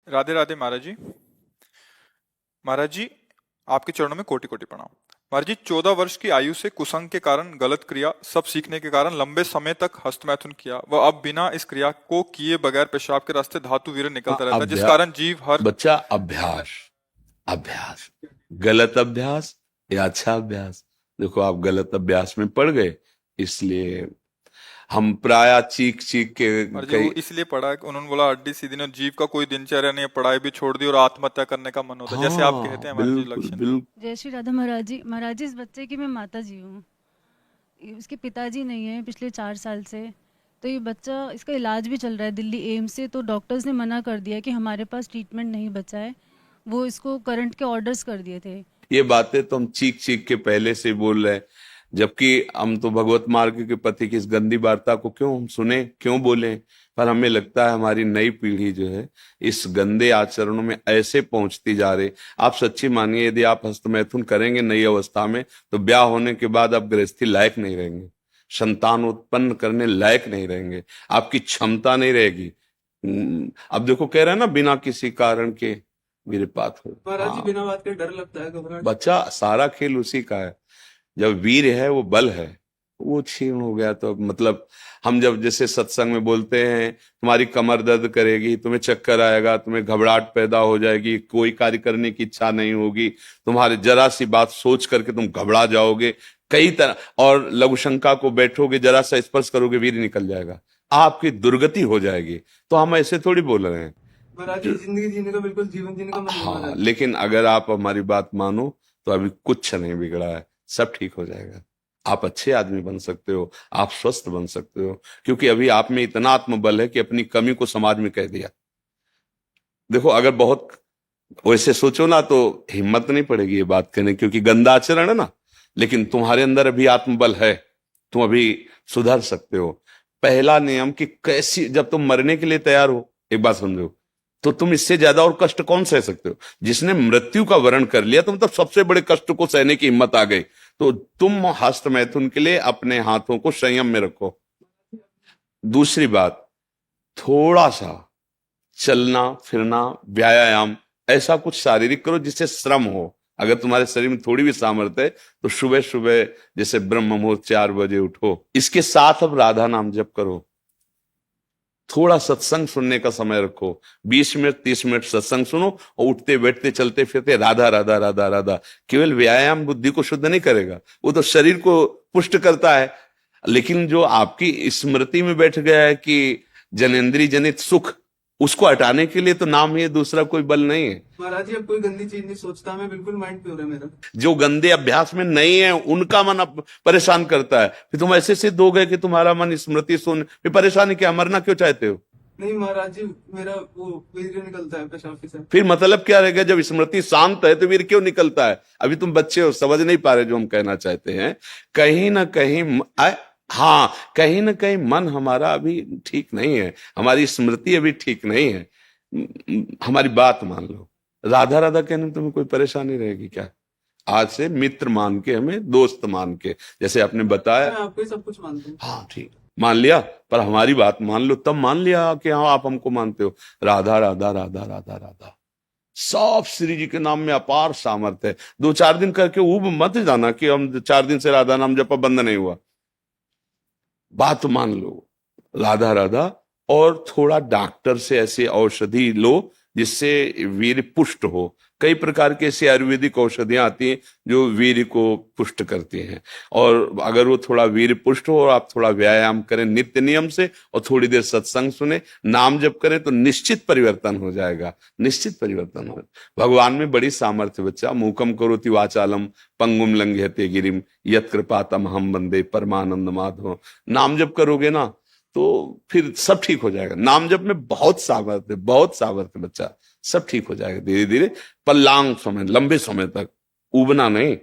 राधे राधे महाराज जी। महाराज जी, आपके चरणों में कोटि कोटि प्रणाम। महाराज जी, 14 वर्ष की आयु से कुसंग के कारण गलत क्रिया सब सीखने के कारण लंबे समय तक हस्तमैथुन किया, वह अब बिना इस क्रिया को किए बगैर पेशाब के रास्ते धातु वीर्य हाँ, निकलता रहता है, जिस अभ्यास। कारण जीव हर बच्चा, अभ्यास। अभ्यास, गलत अभ्यास या अच्छा अभ्यास। देखो, आप गलत अभ्यास में पड़ गए, इसलिए हम प्राय चीख चीख के महाराज जी, कई। वो इसलिए पढ़ा है कि उन्होंने बोला हड्डी सीधी नहीं, जीव का कोई दिनचर्या नहीं है, पढ़ाई भी छोड़ दी और आत्महत्या करने का मन होता है, जैसे आप कहते हाँ, हैं महाराज जी बिल्कुल लक्षण। बिल्कुल। जय श्री राधा महाराज जी। महाराज जी, इस बच्चे की मैं माता जी हूँ। इसके पिताजी नहीं है पिछले 4 साल से। तो ये बच्चा, इसका इलाज भी चल रहा है दिल्ली एम्स से। तो डॉक्टर्स ने मना कर दिया कि हमारे पास ट्रीटमेंट नहीं बचा है। वो इसको करंट के ऑर्डर्स कर दिए थे। ये बातें तो हम चीख चीख के पहले से बोल रहे हैं, जबकि हम तो भगवत मार्ग के पति की इस गंदी वार्ता को क्यों हम सुने, क्यों बोले। पर हमें लगता है हमारी नई पीढ़ी जो है इस गंदे आचरणों में ऐसे पहुंचती जा रही। आप सच्ची मानिए, यदि आप हस्तमैथुन करेंगे नई अवस्था में, तो ब्याह होने के बाद आप गृहस्थी लायक नहीं रहेंगे, संतान उत्पन्न करने लायक नहीं रहेंगे, आपकी क्षमता नहीं रहेगी। अब देखो, कह रहे हैं ना, बिना किसी कारण के वीरपात हो। महाराज जी, हाँ, बिना बात के डर लगता है, घबराहट। बच्चा, सारा खेल उसी का है। जब वीर है, वो बल है, वो क्षीण हो गया तो मतलब हम जब जैसे सत्संग में बोलते हैं, तुम्हारी कमर दर्द करेगी, तुम्हें चक्कर आएगा, तुम्हें घबराहट पैदा हो जाएगी, कोई कार्य करने की इच्छा नहीं होगी, तुम्हारे जरा सी बात सोच करके तुम घबरा जाओगे कई तरह, और लघु शंका को बैठोगे, जरा सा स्पर्श करोगे, वीर निकल जाएगा, आपकी दुर्गति हो जाएगी। तो हम ऐसे थोड़ी बोल रहे हैं। महाराज जी, जिंदगी जीने का बिल्कुल जीवन जीने का मन नहीं हाँ, महाराज। लेकिन अगर आप हमारी बात मानो तो अभी कुछ नहीं बिगड़ा है, सब ठीक हो जाएगा। आप अच्छे आदमी बन सकते हो, आप स्वस्थ बन सकते हो, क्योंकि अभी आप में इतना आत्मबल है कि अपनी कमी को समाज में कह दिया। देखो, अगर बहुत वैसे सोचो ना तो हिम्मत नहीं पड़ेगी ये बात कहने, क्योंकि गंदा आचरण है ना। लेकिन तुम्हारे अंदर अभी आत्मबल है, तुम अभी सुधर सकते हो। पहला नियम कि कैसी, जब तुम मरने के लिए तैयार हो, एक बात समझो, तो तुम इससे ज्यादा और कष्ट कौन सह सकते हो। जिसने मृत्यु का वरण कर लिया, तुम तब सबसे बड़े कष्ट को सहने की हिम्मत आ गई। तो तुम हस्त मैथुन के लिए अपने हाथों को संयम में रखो। दूसरी बात, थोड़ा सा चलना फिरना, व्यायाम, ऐसा कुछ शारीरिक करो जिससे श्रम हो। अगर तुम्हारे शरीर में थोड़ी भी सामर्थ्य है तो सुबह सुबह जैसे ब्रह्म मुहूर्त 4 बजे उठो। इसके साथ अब राधा नाम जप करो। थोड़ा सत्संग सुनने का समय रखो, 20 मिनट 30 मिनट सत्संग सुनो, और उठते बैठते चलते फिरते राधा राधा राधा राधा। केवल व्यायाम बुद्धि को शुद्ध नहीं करेगा, वो तो शरीर को पुष्ट करता है, लेकिन जो आपकी स्मृति में बैठ गया है कि जनेन्द्रिय जनित सुख, उसको हटाने के लिए तो नाम ही है, दूसरा कोई बल नहीं है। महाराज जी, अब कोई गंदी चीज नहीं सोचता, मैं बिल्कुल माइंड प्योर है मेरा। जो गंदे अभ्यास में नहीं है उनका मन अब परेशान करता है। फिर तुम ऐसे सिद्ध हो गए कि तुम्हारा मन स्मृति सुन, फिर परेशानी क्या, मरना क्यों चाहते हो। नहीं महाराज जी, मेरा वो वीर्य निकलता है पेशाब से। फिर मतलब क्या रहेगा, जब स्मृति शांत है तो वीर क्यों निकलता है। अभी तुम बच्चे हो, समझ नहीं पा रहे जो हम कहना चाहते हैं। कहीं ना कहीं हाँ, कहीं ना कहीं मन हमारा अभी ठीक नहीं है, हमारी स्मृति अभी ठीक नहीं है। हमारी बात मान लो, राधा राधा कहने में तुम्हें कोई परेशानी रहेगी क्या। आज से मित्र मान के, हमें दोस्त मान के, जैसे आपने बताया। मैं आपको ही सब कुछ मानता हूँ। हाँ ठीक, मान लिया, पर हमारी बात मान लो, तब मान लिया कि हाँ आप हमको मानते हो। राधा राधा राधा राधा राधा, सब श्री जी के नाम में अपार सामर्थ्य है। 2-4 दिन करके ऊब मत जाना कि हम 4 दिन से राधा नाम जपा बंद नहीं हुआ। बात मान लो, राधा राधा, और थोड़ा डॉक्टर से ऐसी औषधि लो जिससे वीर पुष्ट हो। कई प्रकार की ऐसी आयुर्वेदिक औषधियां आती हैं जो वीर को पुष्ट करती हैं, और अगर वो थोड़ा वीर पुष्ट हो और आप थोड़ा व्यायाम करें नित्य नियम से, और थोड़ी देर सत्संग सुने, नाम जप करें, तो निश्चित परिवर्तन हो जाएगा, निश्चित परिवर्तन हो। भगवान में बड़ी सामर्थ्य बच्चा। मूकम करोति वाचालम पंगुम लंघयते गिरिम यत् कृपातम हम वंदे परमानंद माधव। नाम जप करोगे ना तो फिर सब ठीक हो जाएगा। नाम जप में बहुत सामर्थ्य, बहुत सामर्थ्य बच्चा, सब ठीक हो जाएगा धीरे धीरे, पर लॉन्ग समय, लंबे समय तक, उबना नहीं।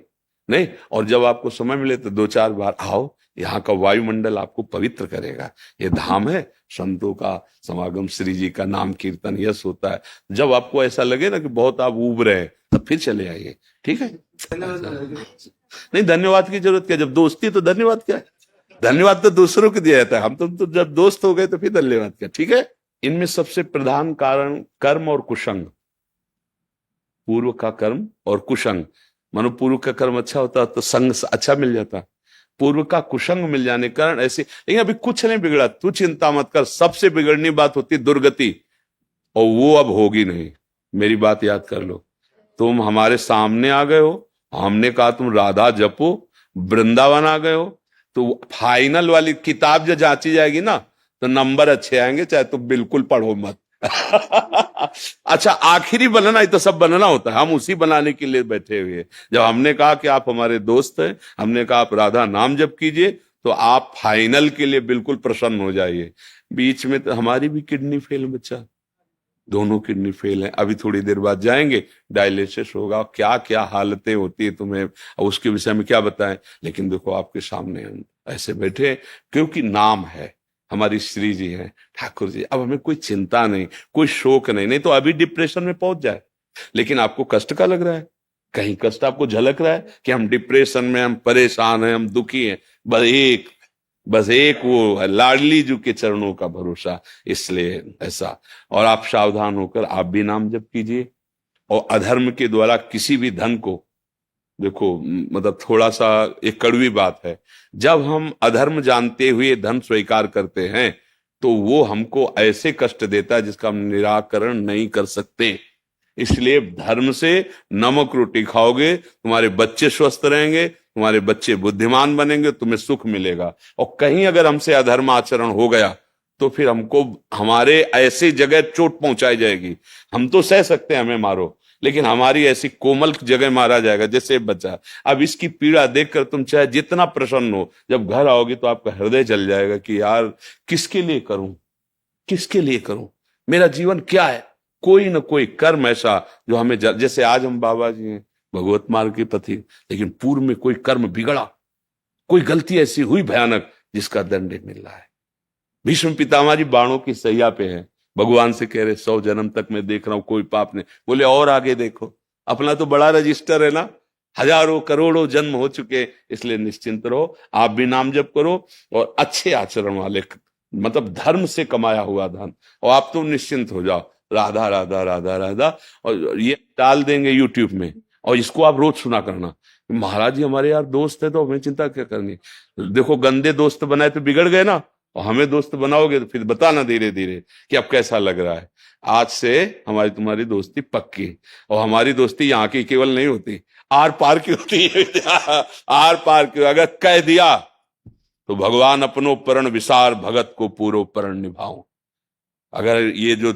नहीं, और जब आपको समय मिले तो 2-4 बार आओ, यहाँ का वायुमंडल आपको पवित्र करेगा। ये धाम है, संतों का समागम, श्री जी का नाम कीर्तन यश होता है। जब आपको ऐसा लगे ना कि बहुत आप उब रहे हैं, तब फिर चले आइए, ठीक है। धन्यवाद महाराज जी। नहीं, धन्यवाद की जरूरत क्या, जब दोस्ती तो धन्यवाद क्या है। धन्यवाद तो दूसरों को दिया जाता है, हम तो जब दोस्त हो गए तो फिर धन्यवाद क्या, ठीक है। इनमें सबसे प्रधान कारण कर्म और कुसंग, पूर्व का कर्म और कुसंग। मानो पूर्व का कर्म अच्छा होता तो संग अच्छा मिल जाता, पूर्व का कुसंग मिल जाने के कारण ऐसे। लेकिन अभी कुछ नहीं बिगड़ा, तू चिंता मत कर। सबसे बिगड़नी बात होती दुर्गति, और वो अब होगी नहीं। मेरी बात याद कर लो, तुम हमारे सामने आ गए हो, हमने कहा तुम राधा जपो, वृंदावन आ गए हो, तो फाइनल वाली किताब जो जांची जाएगी ना, तो नंबर अच्छे आएंगे, चाहे तुम बिल्कुल पढ़ो मत। अच्छा, आखिरी बनना ही तो सब बनना होता है, हम उसी बनाने के लिए बैठे हुए हैं। जब हमने कहा कि आप हमारे दोस्त हैं, हमने कहा आप राधा नाम जप कीजिए, तो आप फाइनल के लिए बिल्कुल प्रसन्न हो जाइए। बीच में तो हमारी भी किडनी फेल, बच्चा, दोनों किडनी फेल है। अभी थोड़ी देर बाद जाएंगे, डायलिसिस होगा, क्या क्या हालतें होती है तुम्हें, उसके विषय में क्या बताएं। लेकिन देखो आपके सामने हम ऐसे बैठे हैं, क्योंकि नाम है, हमारी श्री जी हैं, ठाकुर जी। अब हमें कोई चिंता नहीं, कोई शोक नहीं, नहीं तो अभी डिप्रेशन में पहुंच जाए। लेकिन आपको कष्ट का लग रहा है, कहीं कष्ट आपको झलक रहा है कि हम डिप्रेशन में, हम परेशान हैं, हम दुखी हैं। बस एक वो है, लाडली जी के चरणों का भरोसा, इसलिए ऐसा। और आप सावधान होकर आप भी नाम जप कीजिए। और अधर्म के द्वारा किसी भी धन को, देखो मतलब थोड़ा सा एक कड़वी बात है, जब हम अधर्म जानते हुए धन स्वीकार करते हैं तो वो हमको ऐसे कष्ट देता है जिसका हम निराकरण नहीं कर सकते। इसलिए धर्म से नमक रोटी खाओगे, तुम्हारे बच्चे स्वस्थ रहेंगे, तुम्हारे बच्चे बुद्धिमान बनेंगे, तुम्हें सुख मिलेगा। और कहीं अगर हमसे अधर्म आचरण हो गया तो फिर हमको हमारे ऐसी जगह चोट पहुंचाई जाएगी। हम तो सह सकते हैं, हमें मारो, लेकिन हमारी ऐसी कोमल जगह मारा जाएगा जैसे बच्चा। अब इसकी पीड़ा देखकर तुम चाहे जितना प्रसन्न हो, जब घर आओगे तो आपका हृदय जल जाएगा कि यार किसके लिए करूं, किसके लिए करूं, मेरा जीवन क्या है। कोई ना कोई कर्म ऐसा जो हमें जैसे आज हम बाबा जी हैं, भगवत मार्ग के पथि, लेकिन पूर्व में कोई कर्म बिगड़ा, कोई गलती ऐसी हुई भयानक जिसका दंड मिल रहा है। भीष्म पितामह जी बाणों की सैया पे हैं, भगवान से कह रहे 100 जन्म तक मैं देख रहा हूं कोई पाप नहीं। बोले और आगे देखो, अपना तो बड़ा रजिस्टर है ना, हजारों करोड़ों जन्म हो चुके, इसलिए निश्चिंत रहो। आप भी नाम जप करो और अच्छे आचरण वाले, मतलब धर्म से कमाया हुआ धन, और आप तो निश्चिंत हो जाओ, राधा राधा राधा राधा। और ये डाल देंगे यूट्यूब में, और इसको आप रोज सुना करना। महाराज जी हमारे यार दोस्त है तो हमें चिंता क्या करनी। देखो गंदे दोस्त बनाए तो बिगड़ गए ना, और हमें दोस्त बनाओगे तो फिर बताना धीरे धीरे कि अब कैसा लग रहा है। आज से हमारी तुम्हारी दोस्ती पक्की, और हमारी दोस्ती यहाँ की केवल नहीं होती, आर पार की होती है। आर पार की, अगर कह दिया तो भगवान अपनो परण विसार, भगत को पूरो परण निभाओ। अगर ये जो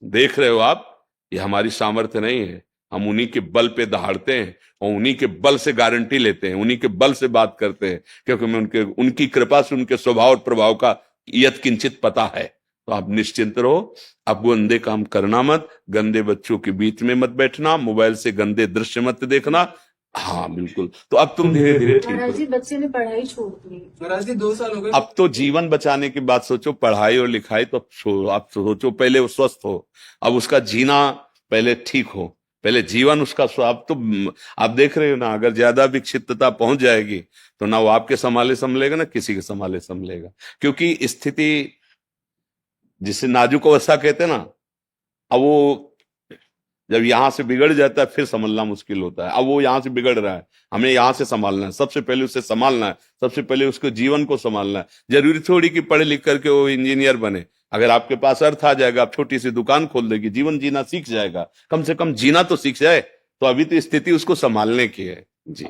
देख रहे हो आप, ये हमारी सामर्थ्य नहीं है, हम उन्हीं के बल पे दहाड़ते हैं और उन्हीं के बल से गारंटी लेते हैं, उन्हीं के बल से बात करते हैं, क्योंकि हमें उनकी कृपा से उनके स्वभाव और प्रभाव का यत किंचित पता है। तो आप निश्चिंत रहो, आप गंदे काम करना मत, गंदे बच्चों के बीच में मत बैठना, मोबाइल से गंदे दृश्य मत देखना। हाँ बिल्कुल, तो अब तुम धीरे धीरे ठीक महाराज हो। जी बच्चे ने पढ़ाई छोड़ दी। महाराज जी 2 साल हो गए। अब तो जीवन बचाने की बात सोचो, पढ़ाई और लिखाई तो आप सोचो, पहले वो स्वस्थ हो, अब उसका जीना पहले ठीक हो, पहले जीवन उसका अब तो आप देख रहे हो ना, अगर ज्यादा विक्षिप्तता पहुंच जाएगी तो ना वो आपके संभाले संभलेगा, ना किसी के संभाले संभलेगा। क्योंकि स्थिति जिसे नाजुक अवस्था कहते हैं ना, अब वो जब यहां से बिगड़ जाता है फिर संभलना मुश्किल होता है। अब वो यहां से बिगड़ रहा है, हमें यहां से संभालना है, सबसे पहले उसे संभालना है, सबसे पहले उसके जीवन को संभालना है। जरूरी थोड़ी कि पढ़े लिख करके वो इंजीनियर बने। अगर आपके पास अर्थ आ जाएगा, आप छोटी सी दुकान खोल देगी, जीवन जीना सीख जाएगा, कम से कम जीना तो सीख जाए। तो अभी तो स्थिति उसको संभालने की है जी।